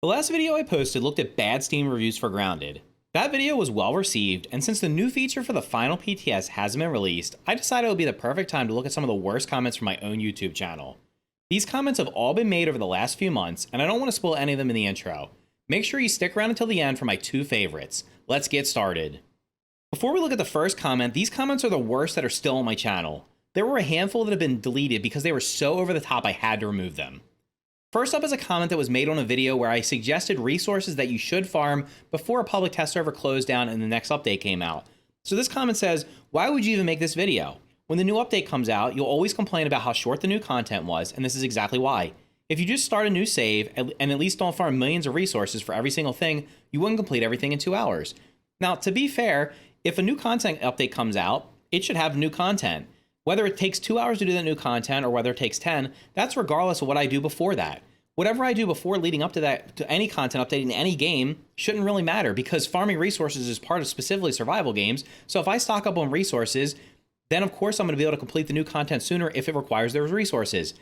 The last video I posted looked at bad Steam reviews for Grounded. That video was well received, and since the new feature for the final PTS hasn't been released, I decided it would be the perfect time to look at some of the worst comments from my own YouTube channel. These comments have all been made over the last few months, and I don't want to spoil any of them in the intro. Make sure you stick around until the end for my two favorites. Let's get started. Before we look at the first comment, these comments are the worst that are still on my channel. There were a handful that have been deleted because they were so over the top I had to remove them. First up is a comment that was made on a video where I suggested resources that you should farm before a public test server closed down and the next update came out. So this comment says, why would you even make this video? When the new update comes out, you'll always complain about how short the new content was, and this is exactly why. If you just start a new save and at least don't farm millions of resources for every single thing, you wouldn't complete everything in 2 hours. Now, to be fair, if a new content update comes out, it should have new content. Whether it takes 2 hours to do that new content or whether it takes 10, that's regardless of what I do before that. Whatever I do before leading up to that, to any content update in any game, shouldn't really matter because farming resources is part of specifically survival games. So if I stock up on resources, then of course I'm going to be able to complete the new content sooner if it requires those resources.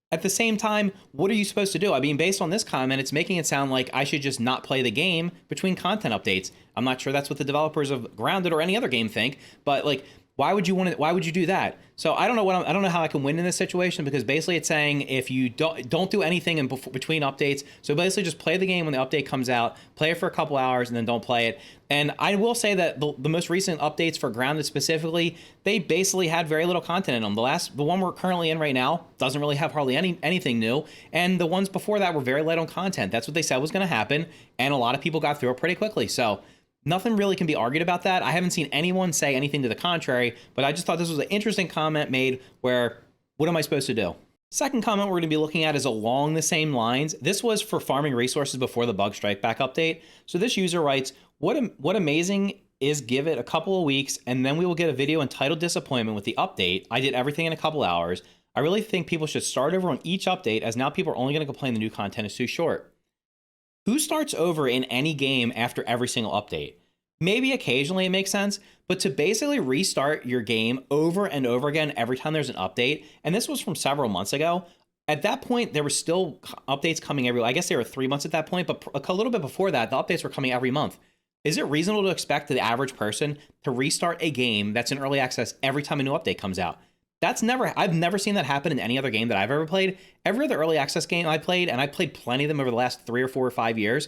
At the same time, what are you supposed to do? I mean, based on this comment, it's making it sound like I should just not play the game between content updates. I'm not sure that's what the developers of Grounded or any other game think, but like, why would you do that? So I don't know how I can win in this situation because basically it's saying if you don't do anything in between updates, so basically just play the game when the update comes out, play it for a couple hours and then don't play it. And I will say that the most recent updates for Grounded specifically, they basically had very little content in them. The one we're currently in right now doesn't really have hardly anything new, and the ones before that were very light on content. That's what they said was going to happen, and a lot of people got through it pretty quickly. So nothing really can be argued about that. I haven't seen anyone say anything to the contrary, but I just thought this was an interesting comment made where, what am I supposed to do? Second comment we're going to be looking at is along the same lines. This was for farming resources before the bug strike back update. So this user writes, what amazing is give it a couple of weeks and then we will get a video entitled Disappointment with the update. I did everything in a couple hours. I really think people should start over on each update as now people are only going to complain the new content is too short. Who starts over in any game after every single update? Maybe occasionally it makes sense, but to basically restart your game over and over again every time there's an update, and this was from several months ago, at that point there were still updates coming every, I guess they were 3 months at that point, but a little bit before that, the updates were coming every month. Is it reasonable to expect the average person to restart a game that's in early access every time a new update comes out? I've never seen that happen in any other game that I've ever played. Every other early access game I played, and I played plenty of them over the last 3 or 4 or 5 years,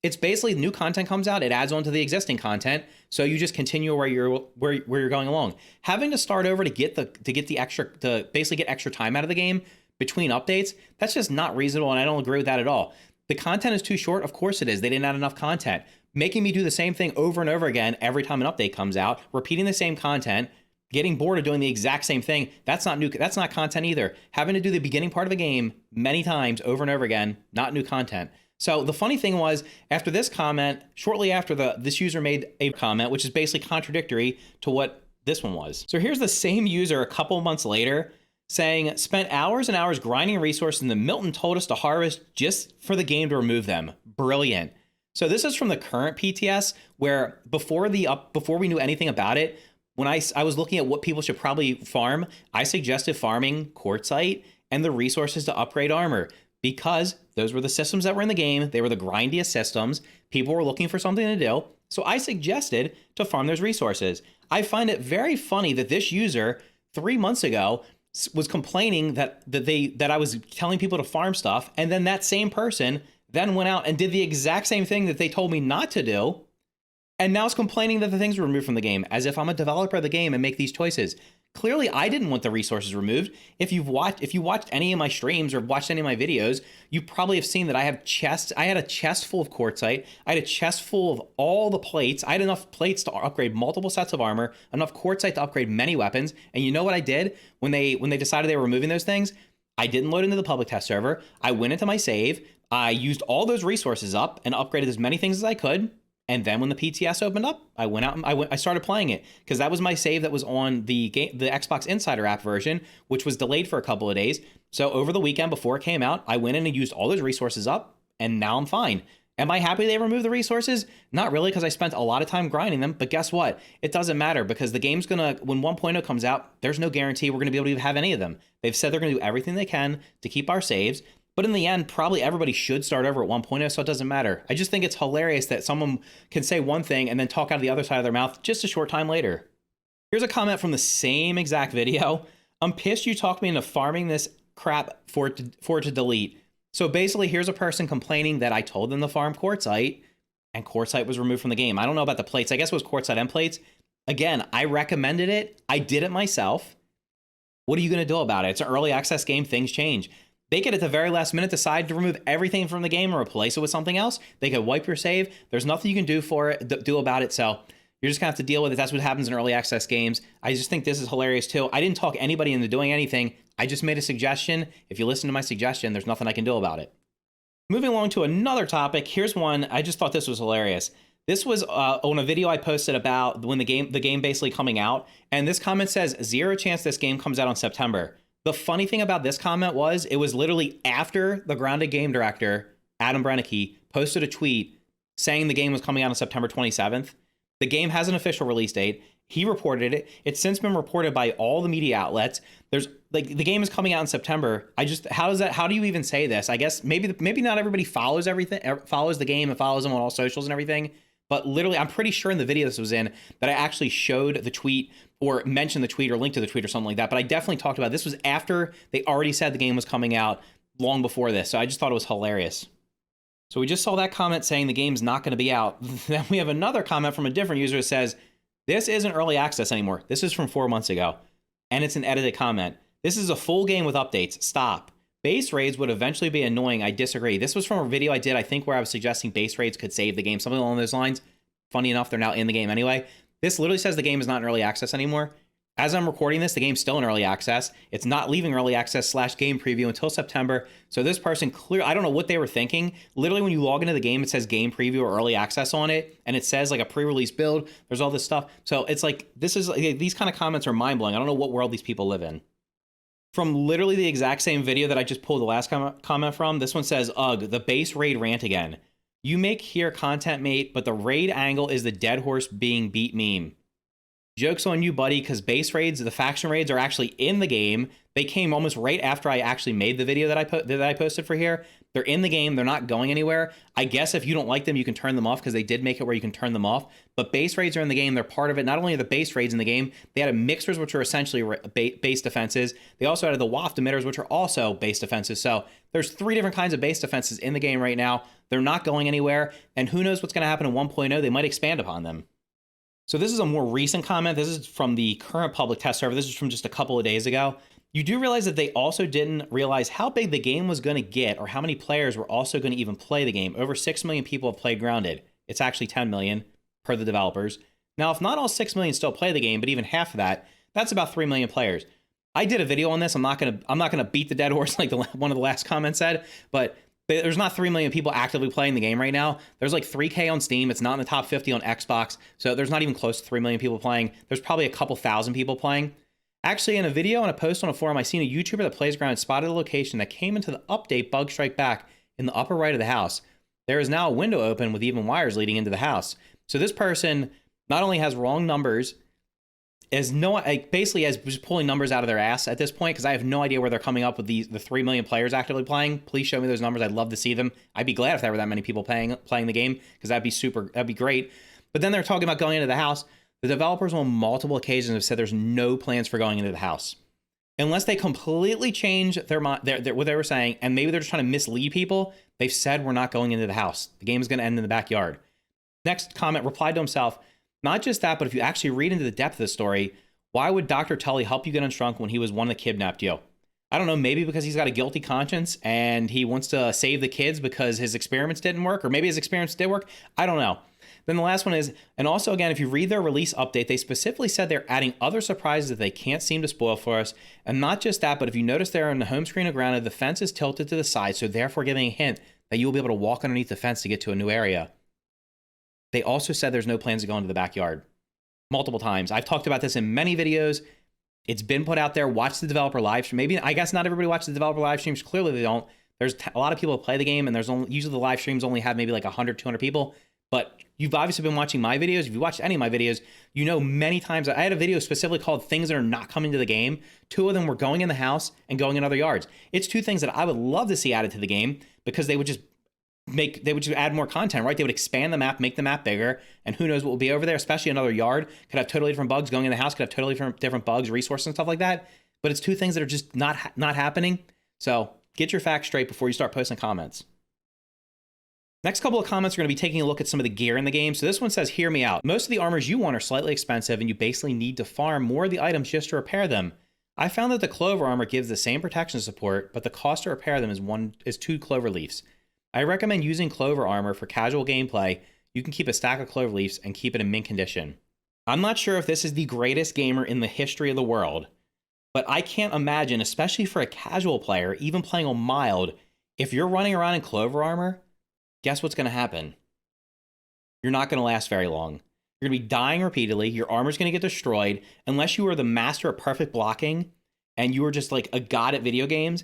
it's basically new content comes out, it adds on to the existing content, so you just continue where you're going along. Having to start over to basically get extra time out of the game between updates, that's just not reasonable, and I don't agree with that at all. The content is too short, of course it is. They didn't add enough content. Making me do the same thing over and over again every time an update comes out, repeating the same content, getting bored of doing the exact same thing, that's not content either. Having to do the beginning part of the game many times over and over again, not new content. So the funny thing was, after this comment, shortly after this user made a comment, which is basically contradictory to what this one was. So here's the same user a couple months later saying, spent hours and hours grinding resources and then Milton told us to harvest just for the game to remove them. Brilliant. So this is from the current PTS where before we knew anything about it, when I was looking at what people should probably farm, I suggested farming quartzite and the resources to upgrade armor because those were the systems that were in the game. They were the grindiest systems. People were looking for something to do. So I suggested to farm those resources. I find it very funny that this user 3 months ago was complaining that I was telling people to farm stuff. And then that same person then went out and did the exact same thing that they told me not to do. And now is complaining that the things were removed from the game, as if I'm a developer of the game and make these choices. Clearly, I didn't want the resources removed. If you watched any of my streams or watched any of my videos, you probably have seen that I had a chest full of quartzite. I had a chest full of all the plates. I had enough plates to upgrade multiple sets of armor, enough quartzite to upgrade many weapons. And you know what I did when they decided they were removing those things? I didn't load into the public test server. I went into my save. I used all those resources up and upgraded as many things as I could. And then when the PTS opened up, I went out and I started playing it because that was my save that was on the Xbox Insider app version, which was delayed for a couple of days. So over the weekend before it came out, I went in and used all those resources up, and now I'm fine. Am I happy they removed the resources? Not really, because I spent a lot of time grinding them. But guess what? It doesn't matter because the game's gonna, when 1.0 comes out, there's no guarantee we're gonna be able to have any of them. They've said they're gonna do everything they can to keep our saves. But in the end, probably everybody should start over at 1.0, so it doesn't matter. I just think it's hilarious that someone can say one thing and then talk out of the other side of their mouth just a short time later. Here's a comment from the same exact video. I'm pissed you talked me into farming this crap for it to delete. So basically, here's a person complaining that I told them to farm quartzite, and quartzite was removed from the game. I don't know about the plates. I guess it was quartzite and plates. Again, I recommended it. I did it myself. What are you going to do about it? It's an early access game. Things change. They could, at the very last minute, decide to remove everything from the game and replace it with something else. They could wipe your save. There's nothing you can do about it. So you're just going to have to deal with it. That's what happens in early access games. I just think this is hilarious, too. I didn't talk anybody into doing anything. I just made a suggestion. If you listen to my suggestion, there's nothing I can do about it. Moving along to another topic. Here's one. I just thought this was hilarious. This was on a video I posted about when the game basically coming out. And this comment says, 0 chance this game comes out on September. The funny thing about this comment was it was literally after the Grounded game director, Adam Brennicky, posted a tweet saying the game was coming out on September 27th. The game has an official release date. He reported it. It's since been reported by all the media outlets. There's like the game is coming out in September. How do you even say this? I guess maybe not everybody follows the game and follows them on all socials and everything. But literally, I'm pretty sure in the video this was in that I actually showed the tweet or mentioned the tweet or linked to the tweet or something like that. But I definitely talked about it. This was after they already said the game was coming out long before this. So I just thought it was hilarious. So we just saw that comment saying the game's not going to be out. Then we have another comment from a different user that says, this isn't early access anymore. This is from 4 months ago. And it's an edited comment. This is a full game with updates. Stop. Base raids would eventually be annoying. I disagree. This was from a video I did, I think, where I was suggesting base raids could save the game, something along those lines. Funny enough, they're now in the game anyway. This literally says the game is not in early access anymore. As I'm recording this, the game's still in early access. It's not leaving early access / game preview until September. So this person I don't know what they were thinking. Literally, when you log into the game, it says game preview or early access on it. And it says like a pre-release build. There's all this stuff. So it's like, these kind of comments are mind blowing. I don't know what world these people live in. From literally the exact same video that I just pulled the last comment from, this one says, ugh, the base raid rant again. You make here content, mate, but the raid angle is the dead horse being beat meme. Joke's on you, buddy, because base raids, the faction raids are actually in the game. They came almost right after I actually made the video that I posted for here. They're in the game. They're not going anywhere. I guess if you don't like them, you can turn them off because they did make it where you can turn them off. But base raids are in the game. They're part of it. Not only are the base raids in the game, they added mixers, which are essentially base defenses. They also added the waft emitters, which are also base defenses. So there's 3 different kinds of base defenses in the game right now. They're not going anywhere. And who knows what's going to happen in 1.0. They might expand upon them. So this is a more recent comment. This is from the current public test server. This is from just a couple of days ago. You do realize that they also didn't realize how big the game was going to get or how many players were also going to even play the game. Over 6 million people have played Grounded. It's actually 10 million per the developers. Now, if not all 6 million still play the game, but even half of that, that's about 3 million players. I did a video on this. I'm not gonna beat the dead horse like one of the last comments said, but there's not 3 million people actively playing the game right now. There's like 3K on Steam. It's not in the top 50 on Xbox. So there's not even close to 3 million people playing. There's probably a couple thousand people playing. Actually, in a video and a post on a forum, I seen a YouTuber that plays Grounded spotted a location that came into the update bug strike back in the upper right of the house. There is now a window open with even wires leading into the house. So this person not only has wrong numbers, basically just pulling numbers out of their ass at this point, because I have no idea where they're coming up with the 3 million players actively playing. Please show me those numbers. I'd love to see them. I'd be glad if there were that many people playing the game, because that'd be great. But then they're talking about going into the house. The developers on multiple occasions have said there's no plans for going into the house. Unless they completely change what they were saying, and maybe they're just trying to mislead people, they've said we're not going into the house. The game is going to end in the backyard. Next comment replied to himself, not just that, but if you actually read into the depth of the story, why would Dr. Tully help you get unshrunk when he was one that kidnapped you? I don't know, maybe because he's got a guilty conscience and he wants to save the kids because his experiments didn't work, or maybe his experiments did work. I don't know. Then the last one is, and also again, if you read their release update, they specifically said they're adding other surprises that they can't seem to spoil for us. And not just that, but if you notice there on the home screen of Grounded, the fence is tilted to the side, so therefore giving a hint that you will be able to walk underneath the fence to get to a new area. They also said there's no plans to go into the backyard. Multiple times. I've talked about this in many videos. It's been put out there. Watch the developer live stream. Maybe, I guess not everybody watches the developer live streams. Clearly they don't. There's a lot of people who play the game, and usually the live streams only have maybe like 100, 200 people. But you've obviously been watching my videos. If you watched any of my videos, you know many times I had a video specifically called things that are not coming to the game. 2 of them were going in the house and going in other yards. It's 2 things that I would love to see added to the game because they would just add more content, right? They would expand the map, make the map bigger, and who knows what will be over there, especially another yard. Could have totally different bugs. Going in the house could have totally different bugs, resources, and stuff like that. But it's 2 things that are just not happening. So get your facts straight before you start posting comments. Next couple of comments are going to be taking a look at some of the gear in the game. So this one says, hear me out. Most of the armors you want are slightly expensive and you basically need to farm more of the items just to repair them. I found that the clover armor gives the same protection support, but the cost to repair them is 2 clover leaves. I recommend using clover armor for casual gameplay. You can keep a stack of clover leaves and keep it in mint condition. I'm not sure if this is the greatest gamer in the history of the world, but I can't imagine, especially for a casual player, even playing on mild, if you're running around in clover armor, guess what's going to happen? You're not going to last very long. You're going to be dying repeatedly. Your armor's going to get destroyed. Unless you are the master of perfect blocking and you are just like a god at video games,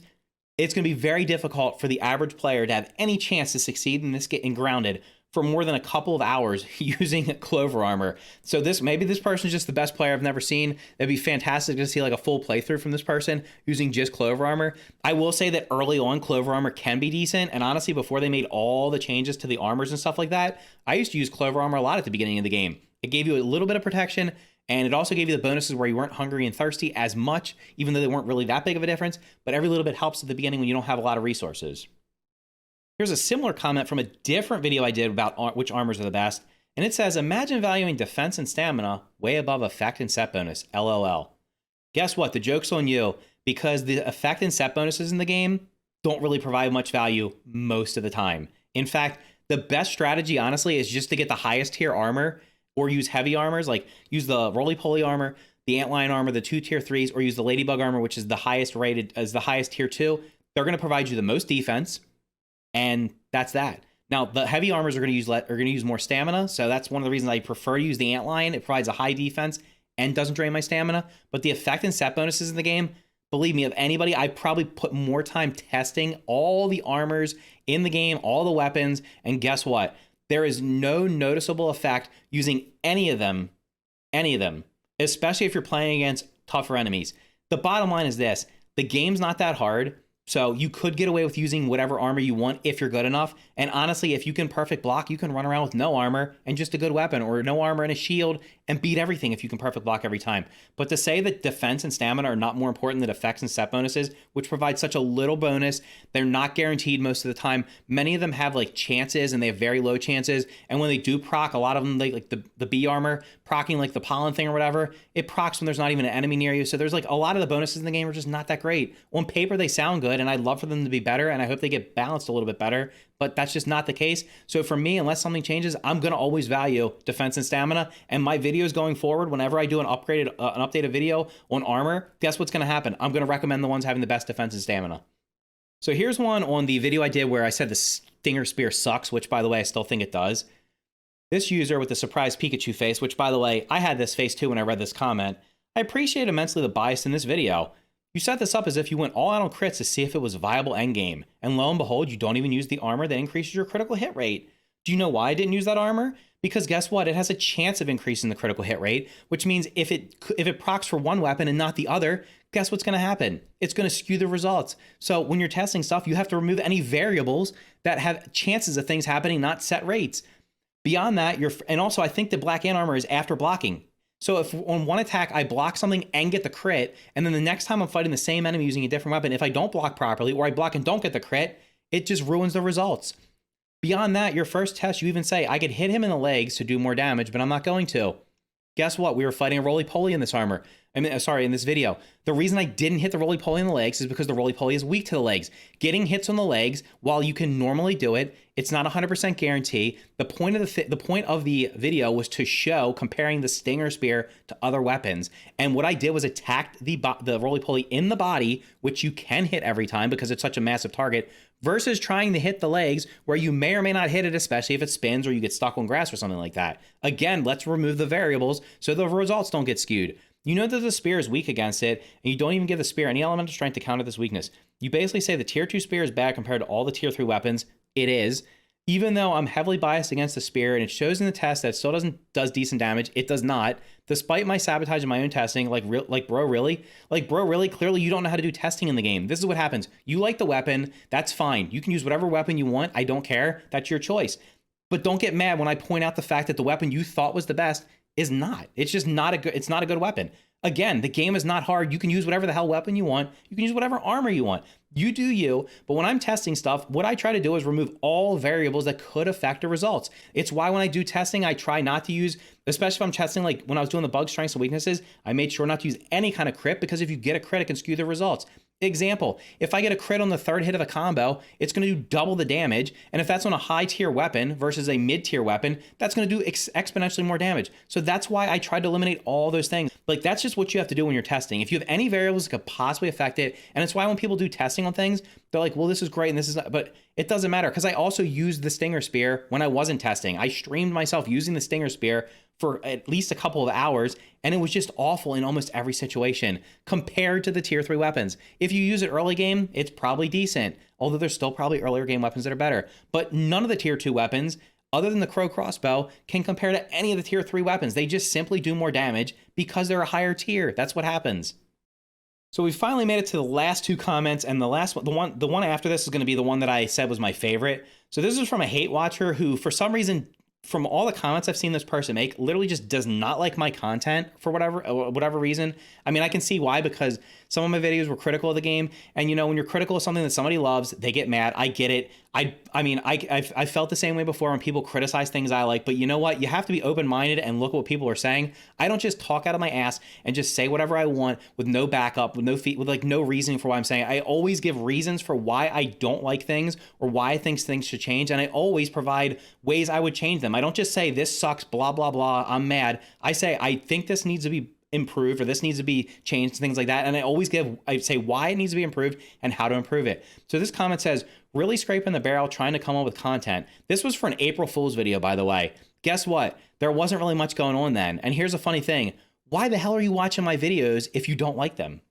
it's going to be very difficult for the average player to have any chance to succeed in this getting grounded for more than a couple of hours using clover armor. So maybe this person is just the best player I've never seen. It'd be fantastic to see like a full playthrough from this person using just clover armor. I will say that early on, clover armor can be decent. And honestly, before they made all the changes to the armors and stuff like that, I used to use clover armor a lot at the beginning of the game. It gave you a little bit of protection, and it also gave you the bonuses where you weren't hungry and thirsty as much, even though they weren't really that big of a difference. But every little bit helps at the beginning when you don't have a lot of resources. Here's a similar comment from a different video I did about which armors are the best. And it says, imagine valuing defense and stamina way above effect and set bonus, LOL. Guess what? The joke's on you, because the effect and set bonuses in the game don't really provide much value most of the time. In fact, the best strategy, honestly, is just to get the highest tier armor or use heavy armors, like use the roly-poly armor, the antlion armor, the 2 tier 3s, or use the ladybug armor, which is the highest rated, as the highest tier 2. They're going to provide you the most defense. And that's that. Now, the heavy armors are going to use more stamina, so that's one of the reasons I prefer to use the antlion. It provides a high defense and doesn't drain my stamina. But the effect and set bonuses in the game, believe me, of anybody, I probably put more time testing all the armors in the game, all the weapons, and guess what? There is no noticeable effect using any of them, especially if you're playing against tougher enemies. The bottom line is this: the game's not that hard. So you could get away with using whatever armor you want if you're good enough. And honestly, if you can perfect block, you can run around with no armor and just a good weapon, or no armor and a shield, and beat everything if you can perfect block every time. But to say that defense and stamina are not more important than effects and set bonuses, which provide such a little bonus, they're not guaranteed most of the time. Many of them have like chances, and they have very low chances. And when they do proc, a lot of them, like the B armor, procking like the pollen thing or whatever, it procs when there's not even an enemy near you. So there's like a lot of the bonuses in the game are just not that great. On paper, they sound good, and I'd love for them to be better, and I hope they get balanced a little bit better, but that's just not the case. So for me, unless something changes, I'm going to always value defense and stamina. And my videos going forward, whenever I do an updated video on armor, guess what's going to happen? I'm going to recommend the ones having the best defense and stamina. So here's one on the video I did where I said the Stinger Spear sucks, which by the way, I still think it does. This user with the surprised Pikachu face, which by the way, I had this face too when I read this comment. I appreciate immensely the bias in this video. You set this up as if you went all out on crits to see if it was a viable endgame, and lo and behold, you don't even use the armor that increases your critical hit rate. Do you know why I didn't use that armor? Because guess what? It has a chance of increasing the critical hit rate, which means if it procs for one weapon and not the other, guess what's going to happen? It's going to skew the results. So when you're testing stuff, you have to remove any variables that have chances of things happening, not set rates. Beyond that, and also I think the black ant armor is after blocking. So if on one attack I block something and get the crit, and then the next time I'm fighting the same enemy using a different weapon, if I don't block properly, or I block and don't get the crit, it just ruins the results. Beyond that, your first test, you even say, I could hit him in the legs to do more damage, but I'm not going to. Guess what? We were fighting a roly-poly in this armor. in this video. The reason I didn't hit the roly-poly in the legs is because the roly-poly is weak to the legs. Getting hits on the legs, while you can normally do it, it's not 100% guarantee. The point of the video was to show comparing the Stinger Spear to other weapons. And what I did was attack the roly-poly in the body, which you can hit every time because it's such a massive target, versus trying to hit the legs where you may or may not hit it, especially if it spins or you get stuck on grass or something like that. Again, let's remove the variables so the results don't get skewed. You know that the spear is weak against it, and you don't even give the spear any element of strength to counter this weakness. You basically say the tier 2 spear is bad compared to all the tier 3 weapons. It is. Even though I'm heavily biased against the spear and it shows in the test that it still does decent damage, it does not. Despite my sabotaging my own testing, bro, really? Like, bro, really? Clearly you don't know how to do testing in the game. This is what happens. You like the weapon, that's fine. You can use whatever weapon you want. I don't care. That's your choice. But don't get mad when I point out the fact that the weapon you thought was the best is not. It's just not a good, it's not a good weapon. Again, the game is not hard. You can use whatever the hell weapon you want. You can use whatever armor you want. You do you, but when I'm testing stuff, what I try to do is remove all variables that could affect the results. It's why when I do testing, I try not to use, especially if I'm testing, like when I was doing the bug strengths and weaknesses, I made sure not to use any kind of crit, because if you get a crit, it can skew the results. Example, if I get a crit on the third hit of a combo, it's going to do double the damage. And if that's on a high tier weapon versus a mid tier weapon, that's going to do exponentially more damage. So that's why I tried to eliminate all those things. Like, that's just what you have to do when you're testing. If you have any variables that could possibly affect it, and it's why when people do testing on things, they're like, well, this is great and this is not, but it doesn't matter, because I also used the Stinger Spear when I wasn't testing. I streamed myself using the Stinger Spear for at least a couple of hours, and it was just awful in almost every situation compared to the tier 3 weapons. If you use it early game, it's probably decent, although there's still probably earlier game weapons that are better. But none of the tier 2 weapons, other than the Crow Crossbow, can compare to any of the tier 3 weapons. They just simply do more damage because they're a higher tier. That's what happens. So we finally made it to the last 2 comments, and the last one, the one after this is going to be the one that I said was my favorite. So this is from a hate watcher who, for some reason, from all the comments I've seen this person make, literally just does not like my content for whatever reason. I mean, I can see why, because some of my videos were critical of the game, and you know, when you're critical of something that somebody loves, they get mad. I get it. I mean, I felt the same way before when people criticize things I like, but you know what? You have to be open-minded and look at what people are saying. I don't just talk out of my ass and just say whatever I want with no backup, with no feet, with like no reasoning for what I'm saying. I always give reasons for why I don't like things or why I think things should change, and I always provide ways I would change them. I don't just say this sucks, blah, blah, blah, I'm mad. I say, I think this needs to be improved or this needs to be changed, things like that. And I say why it needs to be improved and how to improve it. So this comment says, really scraping the barrel trying to come up with content. This was for an April Fool's video, by the way. Guess what? There wasn't really much going on then. And here's a funny thing. Why the hell are you watching my videos if you don't like them?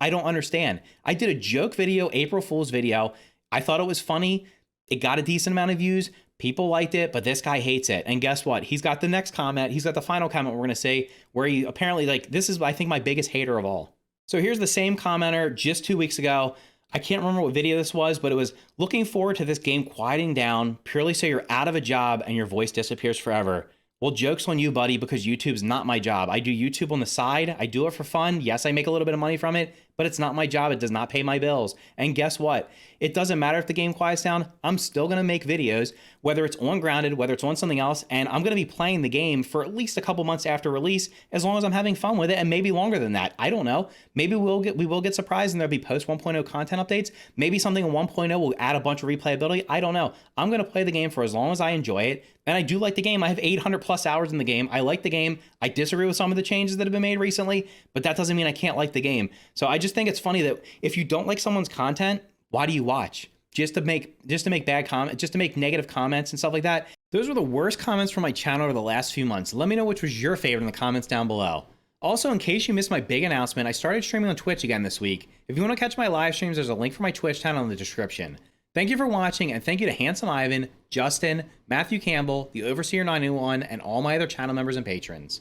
I don't understand. I did a joke video, April Fool's video. I thought it was funny. It got a decent amount of views. People liked it, but this guy hates it. And guess what? He's got the next comment. He's got the final comment we're going to say, where he apparently, like, this is, I think, my biggest hater of all. So here's the same commenter just 2 weeks ago. I can't remember what video this was, but it was looking forward to this game quieting down purely so you're out of a job and your voice disappears forever. Well, joke's on you, buddy, because YouTube's not my job. I do YouTube on the side. I do it for fun. Yes, I make a little bit of money from it, but it's not my job. It does not pay my bills. And guess what? It doesn't matter if the game quiets down. I'm still going to make videos, whether it's on Grounded, whether it's on something else, and I'm going to be playing the game for at least a couple months after release, as long as I'm having fun with it, and maybe longer than that. I don't know. Maybe we will get surprised and there'll be post 1.0 content updates. Maybe something in 1.0 will add a bunch of replayability. I don't know. I'm going to play the game for as long as I enjoy it. And I do like the game. I have 800 plus hours in the game. I like the game. I disagree with some of the changes that have been made recently, but that doesn't mean I can't like the game. So I just think it's funny that if you don't like someone's content, why do you watch? Just to make bad comments, just to make negative comments and stuff like that. Those were the worst comments from my channel over the last few months. Let me know which was your favorite in the comments down below. Also, in case you missed my big announcement, I started streaming on Twitch again this week. If you want to catch my live streams, there's a link for my Twitch channel in the description. Thank you for watching, and thank you to Handsome Ivan, Justin, Matthew Campbell, the Overseer 901, and all my other channel members and patrons.